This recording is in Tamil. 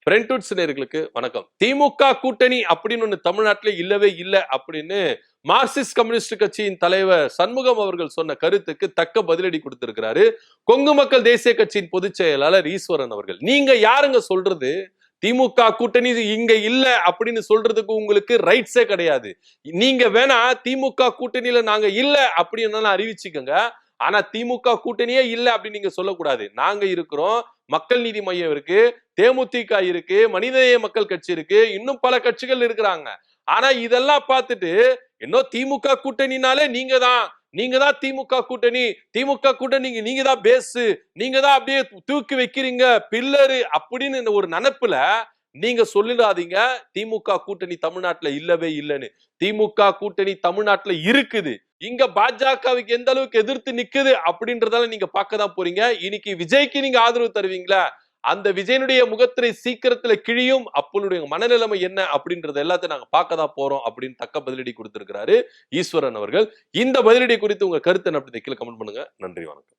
பிரெண்ட்வுட்ஸ் நேயர்களுக்கு வணக்கம். திமுக கூட்டணி அப்படின்னு ஒண்ணு தமிழ்நாட்டிலே இல்லவே இல்லை அப்படின்னு மார்க்சிஸ்ட் கம்யூனிஸ்ட் கட்சியின் தலைவர் சண்முகம் அவர்கள் சொன்ன கருத்துக்கு தக்க பதிலடி கொடுத்திருக்கிறாரு கொங்கு மக்கள் தேசிய கட்சியின் பொதுச் செயலாளர் ஈஸ்வரன் அவர்கள். நீங்க யாருங்க சொல்றது திமுக கூட்டணி இங்க இல்ல அப்படின்னு சொல்றதுக்கு உங்களுக்கு ரைட்ஸே கிடையாது. நீங்க வேணா திமுக கூட்டணியில நாங்க இல்ல அப்படின்னு அறிவிச்சுக்கோங்க. ஆனா திமுக கூட்டணியே இல்ல அப்படின்னு நீங்க சொல்லக்கூடாது. நாங்க இருக்கிறோம், மக்கள் நீதி மையம் இருக்கு, தேமுதிக இருக்கு, மனிதநேய மக்கள் கட்சி இருக்கு, இன்னும் பல கட்சிகள் இருக்கிறாங்க. ஆனா இதெல்லாம் பார்த்துட்டு இன்னும் திமுக கூட்டணினாலே நீங்க தான் திமுக கூட்டணி, திமுக கூட்டணி நீங்க தான் பேஸ், நீங்க தான் அப்படியே தூக்கி வைக்கிறீங்க பில்லரு அப்படின்னு ஒரு நினைப்புல நீங்க சொல்லிடாதீங்க திமுக கூட்டணி தமிழ்நாட்டுல இல்லவே இல்லைன்னு. திமுக கூட்டணி தமிழ்நாட்டுல இருக்குது. இங்க பாஜகவுக்கு எந்த அளவுக்கு எதிர்த்து நிக்குது அப்படின்றதால நீங்க பார்க்கதான் போறீங்க. இன்னைக்கு விஜய்க்கு நீங்க ஆதரவு தருவீங்களா? அந்த விஜயனுடைய முகத்திரை சீக்கிரத்துல கிழியும். அப்பனுடைய மனநிலைமை என்ன அப்படின்றத எல்லாத்தையும் நாங்க பார்க்கதான் போறோம் அப்படின்னு தக்க பதிலடி கொடுத்திருக்கிறாரு ஈஸ்வரன் அவர்கள். இந்த பதிலடி குறித்து உங்க கருத்து என்ன அப்படி கீழே கமெண்ட் பண்ணுங்க. நன்றி, வணக்கம்.